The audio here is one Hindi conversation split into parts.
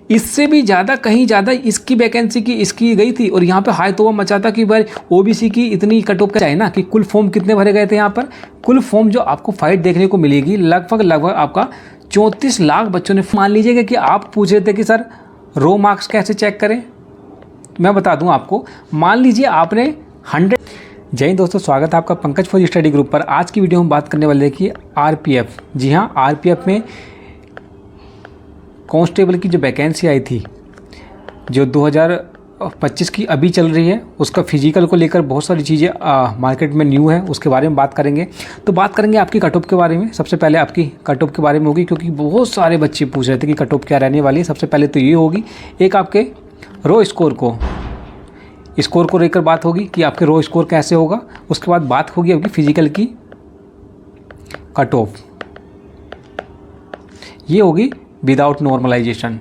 इससे भी ज़्यादा कहीं ज़्यादा इसकी वैकेंसी की इसकी गई थी और यहाँ पे हाई तोबा मचा था कि भाई ओबीसी की इतनी कट ऑफ का है ना कि कुल फॉर्म कितने भरे गए थे यहाँ पर। कुल फॉर्म जो आपको फाइट देखने को मिलेगी लगभग आपका 34 लाख बच्चों ने। मान लीजिएगा कि आप पूछ रहे थे कि सर रो मार्क्स कैसे चेक करें, मैं बता दूं आपको। मान लीजिए आपने 100। जय हिंद दोस्तों, स्वागत है आपका पंकज फौजी स्टडी ग्रुप पर। आज की वीडियो में बात करने वाले हैं कि आरपीएफ, जी हाँ आरपीएफ में कांस्टेबल की जो वैकेंसी आई थी जो 2025 की अभी चल रही है, उसका फिजिकल को लेकर बहुत सारी चीज़ें मार्केट में न्यू है, उसके बारे में बात करेंगे। तो बात करेंगे आपकी कट ऑफ के बारे में। सबसे पहले आपकी कट ऑफ के बारे में होगी, क्योंकि बहुत सारे बच्चे पूछ रहे थे कि कट ऑफ क्या रहने वाली है। सबसे पहले तो ये होगी, एक आपके रो स्कोर को लेकर बात होगी कि आपके रो स्कोर कैसे होगा। उसके बाद बात होगी आपकी फिजिकल की कट ऑफ, ये होगी विदाउट नॉर्मलाइजेशन।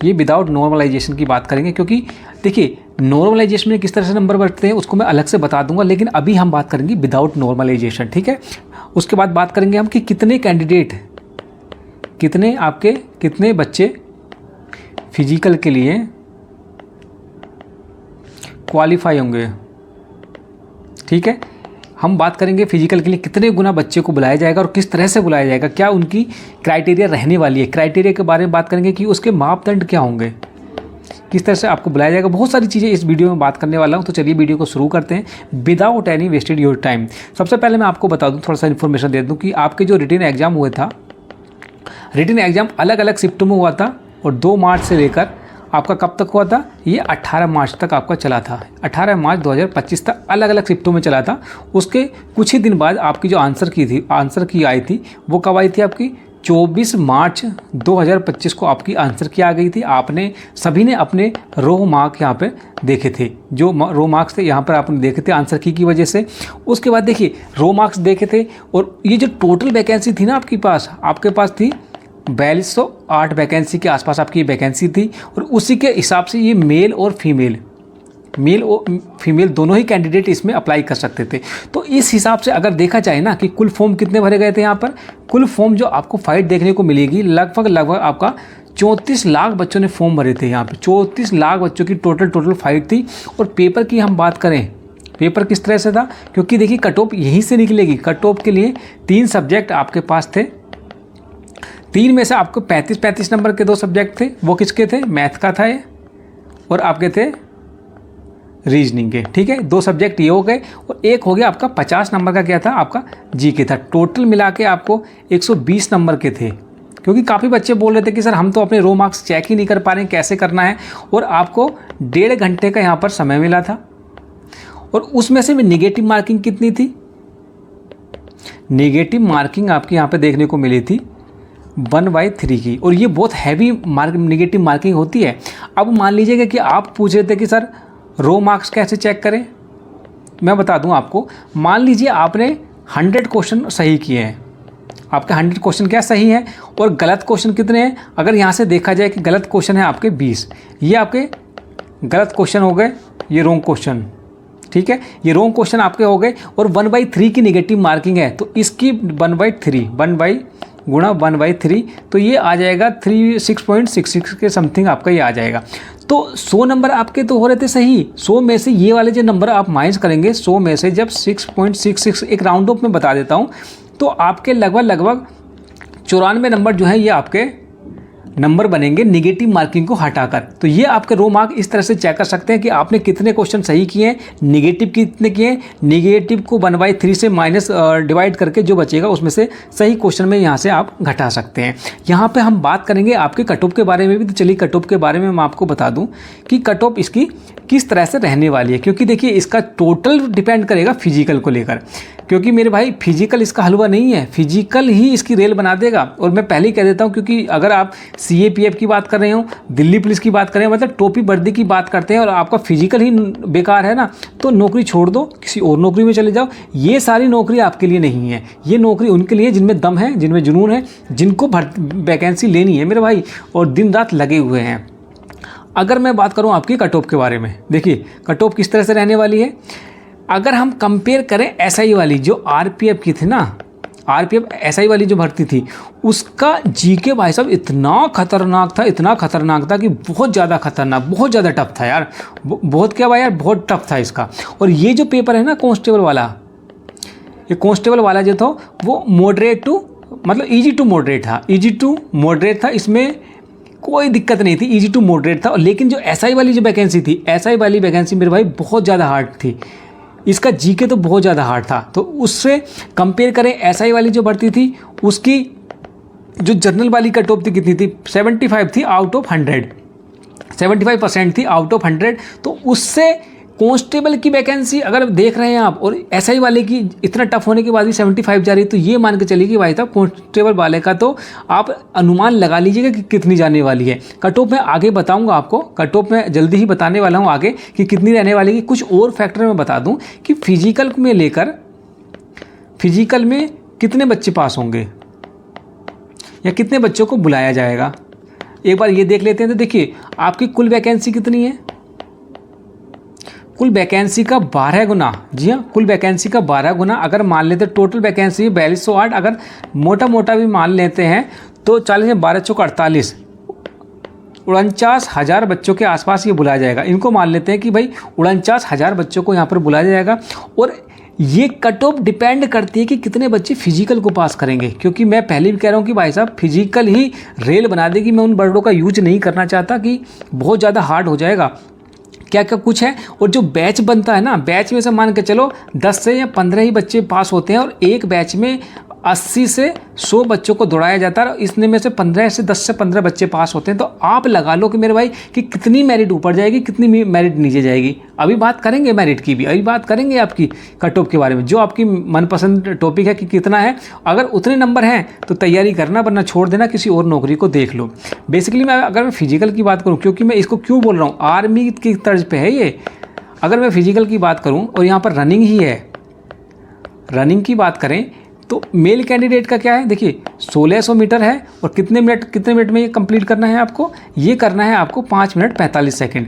ये विदाउट नॉर्मलाइजेशन की बात करेंगे, क्योंकि देखिए नॉर्मलाइजेशन में किस तरह से नंबर बढ़ते हैं उसको मैं अलग से बता दूंगा, लेकिन अभी हम बात करेंगे विदाउट नॉर्मलाइजेशन, ठीक है। उसके बाद बात करेंगे हम कि कितने कैंडिडेट, कितने बच्चे फिजिकल के लिए क्वालिफाई होंगे, ठीक है। हम बात करेंगे फिजिकल के लिए कितने गुना बच्चे को बुलाया जाएगा और किस तरह से बुलाया जाएगा, क्या उनकी क्राइटेरिया रहने वाली है। क्राइटेरिया के बारे में बात करेंगे कि उसके मापदंड क्या होंगे, किस तरह से आपको बुलाया जाएगा। बहुत सारी चीज़ें इस वीडियो में बात करने वाला हूं। तो चलिए वीडियो को शुरू करते हैं without any wasted your time. सबसे पहले मैं आपको बता दूं, थोड़ा सा इन्फॉर्मेशन दे दूं कि आपके जो रिटन एग्जाम हुए था, रिटन एग्जाम अलग अलग शिफ्टों में हुआ था और 2 मार्च से लेकर आपका कब तक हुआ था, ये 18 मार्च तक आपका चला था। 18 मार्च 2025 तक अलग अलग शिफ्टों में चला था। उसके कुछ ही दिन बाद आपकी जो आंसर की आई थी वो कब आई थी, आपकी 24 मार्च 2025 को आपकी आंसर की आ गई थी। आपने सभी ने अपने रो मार्क यहाँ पे देखे थे, जो रो मार्क्स थे यहाँ पर आपने देखे थे आंसर की वजह से। उसके बाद देखिए रो मार्क्स देखे थे और ये जो टोटल वैकेंसी थी ना आपके पास थी 4208 वैकेंसी के आसपास आपकी वैकेंसी थी। और उसी के हिसाब से ये मेल और फीमेल दोनों ही कैंडिडेट इसमें अप्लाई कर सकते थे। तो इस हिसाब से अगर देखा जाए ना कि कुल फॉर्म कितने भरे गए थे यहाँ पर, कुल फॉर्म जो आपको फाइट देखने को मिलेगी लगभग आपका 34 लाख बच्चों ने फॉर्म भरे थे। यहाँ पर 34 लाख बच्चों की टोटल फाइट थी। और पेपर की हम बात करें, पेपर किस तरह से था, क्योंकि देखिए कट ऑफ यहीं से निकलेगी। कट ऑफ के लिए 3 सब्जेक्ट आपके पास थे, 3 में से आपको 35 नंबर के 2 सब्जेक्ट थे। वो किसके थे, मैथ का था ये और आपके थे रीजनिंग के, ठीक है। 2 सब्जेक्ट ये हो गए और एक हो गया आपका 50 नंबर का क्या था, आपका जीके था। टोटल मिला के आपको 120 नंबर के थे। क्योंकि काफ़ी बच्चे बोल रहे थे कि सर हम तो अपने रो मार्क्स चेक ही नहीं कर पा रहे हैं, कैसे करना है। और आपको 1.5 घंटे का यहाँ पर समय मिला था। और उसमें से भी निगेटिव मार्किंग कितनी थी, निगेटिव मार्किंग आपकी यहाँ पर देखने को मिली थी 1/3 की। और ये बहुत हैवी निगेटिव मार्किंग होती है। अब मान लीजिएगा कि आप पूछ रहे थे कि सर रो मार्क्स कैसे चेक करें, मैं बता दूं आपको। मान लीजिए आपने 100 क्वेश्चन सही किए हैं, आपके 100 क्वेश्चन क्या सही हैं और गलत क्वेश्चन कितने हैं। अगर यहाँ से देखा जाए कि गलत क्वेश्चन है आपके 20, ये आपके गलत क्वेश्चन हो गए, ये रॉन्ग क्वेश्चन, ठीक है, ये रॉन्ग क्वेश्चन आपके हो गए। और 1/3 की निगेटिव मार्किंग है, तो इसकी 1/3 तो ये आ जाएगा 6.66 के समथिंग आपका ये आ जाएगा। तो 100 नंबर आपके तो हो रहे थे सही। 100 में से ये वाले जो नंबर आप माइनस करेंगे, 100 में से जब 6.66 एक राउंड ऑफ में बता देता हूँ, तो आपके लगभग 94 नंबर जो है ये आपके नंबर बनेंगे निगेटिव मार्किंग को हटाकर। तो ये आपके रो मार्क इस तरह से चेक कर सकते हैं कि आपने कितने क्वेश्चन सही किए हैं, निगेटिव कितने किए हैं। निगेटिव को 1/3 से माइनस डिवाइड करके जो बचेगा उसमें से सही क्वेश्चन में यहाँ से आप घटा सकते हैं। यहाँ पे हम बात करेंगे आपके कट ऑफ के बारे में भी। तो चलिए कट ऑफ के बारे में मैं आपको बता दूँ कि कट ऑफ इसकी किस तरह से रहने वाली है, क्योंकि देखिए इसका टोटल डिपेंड करेगा फिजिकल को लेकर। क्योंकि मेरे भाई फिजिकल इसका हलवा नहीं है, फिजिकल ही इसकी रेल बना देगा। और मैं पहले ही कह देता हूँ, क्योंकि अगर आप CAPF की बात कर रहे हो, दिल्ली पुलिस की बात कर रहे हो, मतलब टोपी वर्दी की बात करते हैं और आपका फिजिकल ही बेकार है ना, तो नौकरी छोड़ दो, किसी और नौकरी में चले जाओ। ये सारी नौकरी आपके लिए नहीं है, ये नौकरी उनके लिए जिनमें दम है, जिनमें जुनून है, जिनको वैकेंसी लेनी है मेरे भाई, और दिन रात लगे हुए हैं। अगर मैं बात करूं आपकी कट ऑफ के बारे में, देखिए कट ऑफ किस तरह से रहने वाली है। अगर हम कंपेयर करें SI वाली जो RPF की थी ना, आरपीएफ एसआई वाली जो भर्ती थी उसका जीके भाई साहब इतना खतरनाक था कि बहुत ज़्यादा खतरनाक, बहुत ज़्यादा टफ था यार, बहुत क्या भाई यार, बहुत टफ था इसका। और ये जो पेपर है ना कांस्टेबल वाला, ये कांस्टेबल वाला जो था वो मॉडरेट टू मतलब इजी टू मॉडरेट था, इजी टू मॉडरेट था, इसमें कोई दिक्कत नहीं थी, इजी टू मॉडरेट था। लेकिन जो एसआई वाली जो वैकेंसी थी, एसआई वाली वैकेंसी मेरे भाई बहुत ज़्यादा हार्ड थी, इसका जीके तो बहुत ज़्यादा हार्ड था। तो उससे कंपेयर करें एसआई वाली जो भर्ती थी उसकी जो जनरल वाली कट ऑफ थी कितनी थी, 75 थी आउट ऑफ 100, 75% थी आउट ऑफ 100। तो उससे कांस्टेबल की वैकेंसी अगर देख रहे हैं आप और एसआई वाले की इतना टफ होने के बाद भी 75 जा रही है, तो ये मान के चलिए कि भाई साहब कांस्टेबल वाले का तो आप अनुमान लगा लीजिएगा कि कितनी जाने वाली है। कट ऑफ मैं आगे बताऊंगा आपको, कट ऑफ मैं जल्दी ही बताने वाला हूँ आगे कि कितनी रहने वाली है। कुछ और फैक्टर मैं बता दूँ कि फिजिकल में लेकर फिजिकल में कितने बच्चे पास होंगे या कितने बच्चों को बुलाया जाएगा, एक बार ये देख लेते हैं। तो देखिए आपकी कुल वैकेंसी कितनी है, कुल वैकेंसी का 12 गुना, जी हाँ कुल वैकेंसी का 12 गुना अगर मान लेते, टोटल वैकेंसी 4208, अगर मोटा मोटा भी मान लेते हैं तो 40 में 12 चौक 48, 49,000 बच्चों के आसपास ये बुलाया जाएगा। इनको मान लेते हैं कि भाई 49,000 बच्चों को यहाँ पर बुलाया जाएगा। और ये कट ऑफ डिपेंड करती है कि कितने बच्चे फिजिकल को पास करेंगे, क्योंकि मैं पहले भी कह रहा हूँ कि भाई साहब फिजिकल ही रेल बना देगी। मैं उन वर्डों का यूज नहीं करना चाहता कि बहुत ज़्यादा हार्ड हो जाएगा, क्या क्या कुछ है। और जो बैच बनता है ना, बैच में से मान के चलो 10 से या 15 ही बच्चे पास होते हैं और एक बैच में 80 से 100 बच्चों को दौड़ाया जाता है, इसमें में से 10 से 15 बच्चे पास होते हैं। तो आप लगा लो कि मेरे भाई कि कितनी मेरिट ऊपर जाएगी, कितनी मेरिट नीचे जाएगी। अभी बात करेंगे मेरिट की भी, अभी बात करेंगे आपकी कट ऑफ के बारे में, जो आपकी मनपसंद टॉपिक है कि कितना है। अगर उतने नंबर हैं तो तैयारी करना, वरना छोड़ देना, किसी और नौकरी को देख लो। बेसिकली मैं फिजिकल की बात करूँ, क्योंकि मैं इसको क्यों बोल रहा हूँ, आर्मी की तर्ज पर है ये। अगर मैं फिजिकल की बात करूँ और यहाँ पर रनिंग ही है, रनिंग की बात करें तो मेल कैंडिडेट का क्या है, देखिए 1600 मीटर है और कितने मिनट में ये कंप्लीट करना है आपको, ये करना है आपको 5 मिनट 45 सेकंड।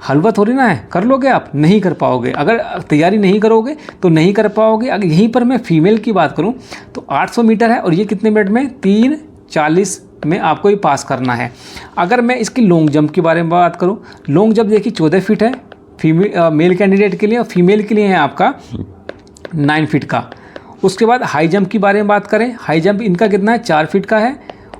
हलवा थोड़ी ना है, कर लोगे आप, नहीं कर पाओगे। अगर तैयारी नहीं करोगे तो नहीं कर पाओगे। अगर यहीं पर मैं फीमेल की बात करूं तो 800 मीटर है और ये कितने मिनट में, 3:40 में आपको ये पास करना है। अगर मैं इसकी लॉन्ग जंप के बारे में बात करूँ, लॉन्ग जंप देखिए 14 फीट है मेल कैंडिडेट के लिए, और फीमेल के लिए है आपका 9 फीट का। उसके बाद हाई जंप की बारे में बात करें, हाई जंप इनका कितना है, 4 फीट का है,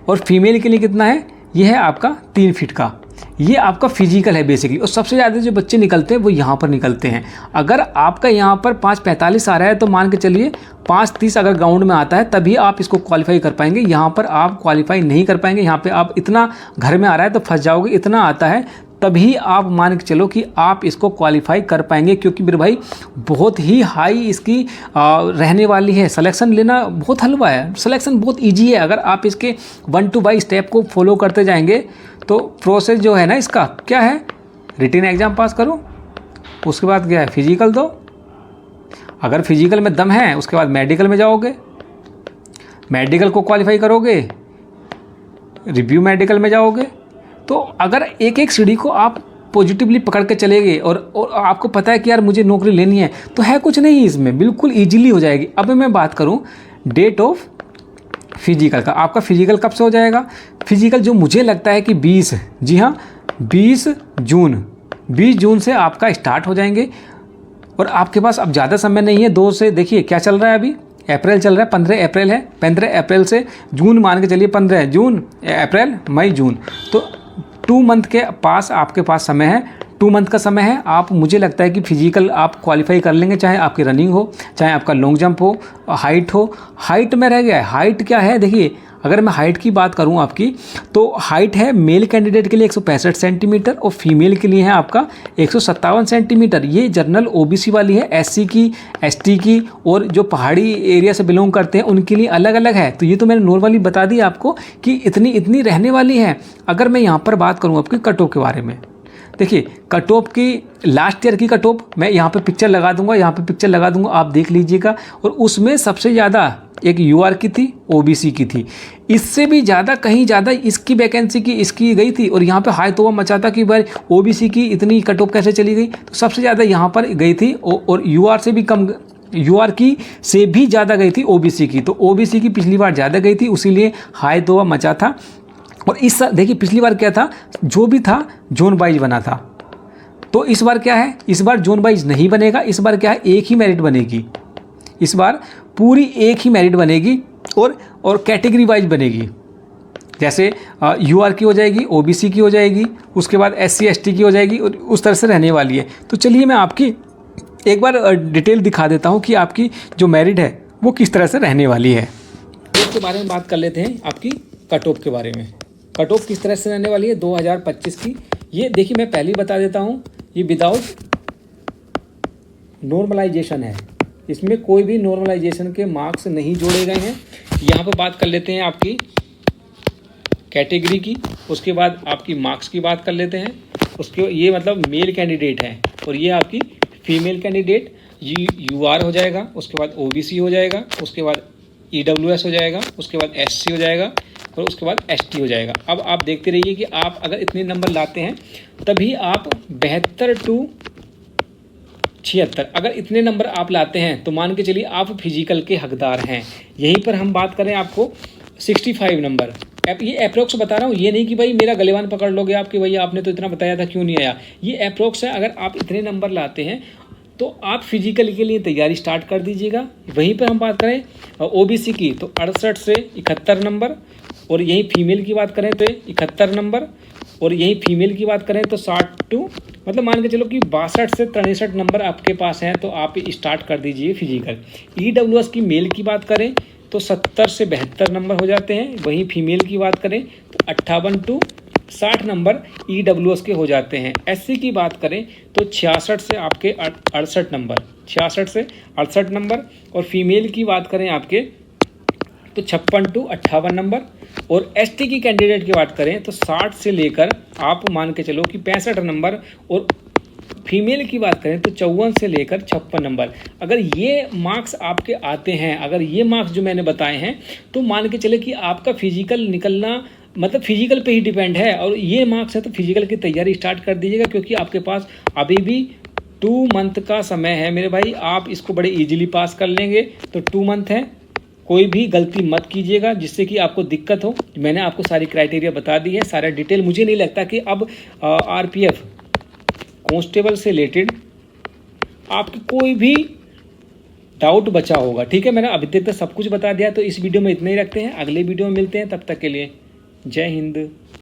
और फीमेल के लिए कितना है, ये है आपका 3 फीट का। ये आपका फिजिकल है बेसिकली। और सबसे ज़्यादा जो बच्चे निकलते हैं वो यहाँ पर निकलते हैं। अगर आपका यहाँ पर 5:45 आ रहा है तो मान के चलिए 5:30 अगर ग्राउंड में आता है तभी आप इसको क्वालिफाई कर पाएंगे। यहाँ पर आप क्वालिफाई नहीं कर पाएंगे, यहाँ पे आप इतना घर में आ रहा है तो फंस जाओगे, इतना आता है तभी आप मान के चलो कि आप इसको क्वालिफाई कर पाएंगे, क्योंकि मेरे भाई बहुत ही हाई इसकी रहने वाली है। सिलेक्शन लेना बहुत हलवा है, सिलेक्शन बहुत इजी है। अगर आप इसके 1 to 5 स्टेप को फॉलो करते जाएंगे तो प्रोसेस जो है ना इसका क्या है, रिटन एग्ज़ाम पास करो, उसके बाद क्या है, फिजिकल दो, अगर फिजिकल में दम है उसके बाद मेडिकल में जाओगे, मेडिकल को क्वालिफाई करोगे, रिव्यू मेडिकल में जाओगे। तो अगर एक एक सीढ़ी को आप पॉजिटिवली पकड़ के चलेंगे और आपको पता है कि यार मुझे नौकरी लेनी है, तो है कुछ नहीं इसमें, बिल्कुल ईजिली हो जाएगी। अब मैं बात करूं डेट ऑफ फिजिकल का, आपका फिजिकल कब से हो जाएगा, फिजिकल जो मुझे लगता है कि 20, जी हाँ 20 जून से आपका स्टार्ट हो जाएंगे। और आपके पास अब ज़्यादा समय नहीं है, 2 से देखिए क्या चल रहा है, अभी अप्रैल चल रहा है, 15 अप्रैल है, 15 अप्रैल से जून मान के चलिए, 15 जून, अप्रैल, मई, जून, तो 2 मंथ के पास आपके पास समय है, 2 मंथ का समय है। आप, मुझे लगता है कि फिजिकल आप क्वालिफाई कर लेंगे, चाहे आपकी रनिंग हो, चाहे आपका लॉन्ग जंप हो, हाइट हो। हाइट में रह गया है, हाइट क्या है, देखिए अगर मैं हाइट की बात करूं आपकी, तो हाइट है मेल कैंडिडेट के लिए 165 सेंटीमीटर और फीमेल के लिए है आपका 157 सेंटीमीटर। ये जनरल ओबीसी वाली है, एससी की, एसटी की और जो पहाड़ी एरिया से बिलोंग करते हैं उनके लिए अलग अलग है। तो ये तो मैंने नॉर्मली बता दी आपको कि इतनी रहने वाली है। अगर मैं यहाँ पर बात करूँ आपकी कट ऑफ के बारे में, देखिए कट ऑफ की लास्ट ईयर की कट ऑफ मैं यहाँ पे पिक्चर लगा दूंगा, यहाँ पे पिक्चर लगा दूंगा, आप देख लीजिएगा। और उसमें सबसे ज़्यादा एक यूआर की थी, ओबीसी की थी, इससे भी ज़्यादा कहीं ज़्यादा इसकी वैकेंसी की इसकी गई थी। और यहाँ पे हाई तो मचा था कि भाई ओबीसी की इतनी कट ऑफ कैसे चली गई, तो सबसे ज़्यादा यहाँ पर गई थी। और यूआर से भी कम यूआर की से भी ज़्यादा गई थी ओबीसी की, तो ओबीसी की पिछली बार ज़्यादा गई थी, उसीलिए हाई तोबा मचा था। और इस साल देखिए पिछली बार क्या था, जो भी था जोन वाइज बना था, तो इस बार क्या है, इस बार जोन वाइज नहीं बनेगा, इस बार क्या है एक ही मेरिट बनेगी, इस बार पूरी एक ही मेरिट बनेगी और कैटेगरी वाइज बनेगी। जैसे यूआर की हो जाएगी, ओबीसी की हो जाएगी, उसके बाद एससी एसटी की हो जाएगी, और उस तरह से रहने वाली है। तो चलिए मैं आपकी एक बार डिटेल दिखा देता हूँ कि आपकी जो मेरिट है वो किस तरह से रहने वाली है। इसके बारे में बात कर लेते हैं, आपकी कट ऑफ के बारे में। कट ऑफ किस तरह से रहने वाली है 2025 की, ये देखिए मैं पहले ही बता देता हूँ, ये विदाउट नॉर्मलाइजेशन है, इसमें कोई भी नॉर्मलाइजेशन के मार्क्स नहीं जोड़े गए हैं। यहाँ पर बात कर लेते हैं आपकी कैटेगरी की, उसके बाद आपकी मार्क्स की बात कर लेते हैं। उसके ये मतलब मेल कैंडिडेट हैं, और ये आपकी फीमेल कैंडिडेट यूआर हो जाएगा, उसके बाद ओबीसी हो जाएगा, उसके बाद ईडब्ल्यूएस हो जाएगा, उसके बाद एससी हो जाएगा, और उसके बाद एसटी हो जाएगा। अब आप देखते रहिए कि आप अगर इतने नंबर लाते हैं तभी आप 72 टू 76, अगर इतने नंबर आप लाते हैं तो मान के चलिए आप फिजिकल के हकदार हैं। यहीं पर हम बात करें आपको 65 नंबर, ये अप्रोक्स बता रहा हूँ, ये नहीं कि भाई मेरा गलेवान पकड़ लोगे आप कि भैया आपने तो इतना बताया था क्यों नहीं आया, ये अप्रोक्स है। अगर आप इतने नंबर लाते हैं तो आप फिजिकल के लिए तैयारी स्टार्ट कर दीजिएगा। वहीं पर हम बात करें ओबीसी की तो 68 से 71 नंबर, और यहीं फीमेल की बात करें तो 71 नंबर, और यहीं फीमेल की बात करें तो 60 टू मतलब मान के चलो कि 62 से 63 नंबर आपके पास हैं, तो आप स्टार्ट कर दीजिए फिजिकल। ईडब्ल्यूएस की मेल की बात करें तो 70 से 72 नंबर हो जाते हैं, वहीं फीमेल की बात करें तो 58 टू 60 नंबर ईडब्ल्यूएस के हो जाते हैं। एससी की बात करें तो 66 से आपके 68 नंबर, 66 से 68 नंबर, और फीमेल की बात करें आपके तो 56 टू 58 नंबर, और एसटी की कैंडिडेट की बात करें तो 60 से लेकर आप मान के चलो कि 65 नंबर, और फीमेल की बात करें तो 54 से लेकर 56 नंबर। अगर ये मार्क्स आपके आते हैं, अगर ये मार्क्स जो मैंने बताए हैं, तो मान के चले कि आपका फिजिकल निकलना मतलब फिजिकल पे ही डिपेंड है, और ये मार्क्स है तो फिजिकल की तैयारी स्टार्ट कर दीजिएगा, क्योंकि आपके पास अभी भी 2 मंथ का समय है मेरे भाई, आप इसको बड़े ईजिली पास कर लेंगे। तो 2 मंथ है, कोई भी गलती मत कीजिएगा जिससे कि आपको दिक्कत हो। मैंने आपको सारी क्राइटेरिया बता दी है, सारा डिटेल। मुझे नहीं लगता कि अब आरपीएफ कांस्टेबल से रिलेटेड आपकी कोई भी डाउट बचा होगा। ठीक है, मैंने अभी तक तो सब कुछ बता दिया, तो इस वीडियो में इतना ही रखते हैं, अगले वीडियो में मिलते हैं, तब तक के लिए जय हिंद।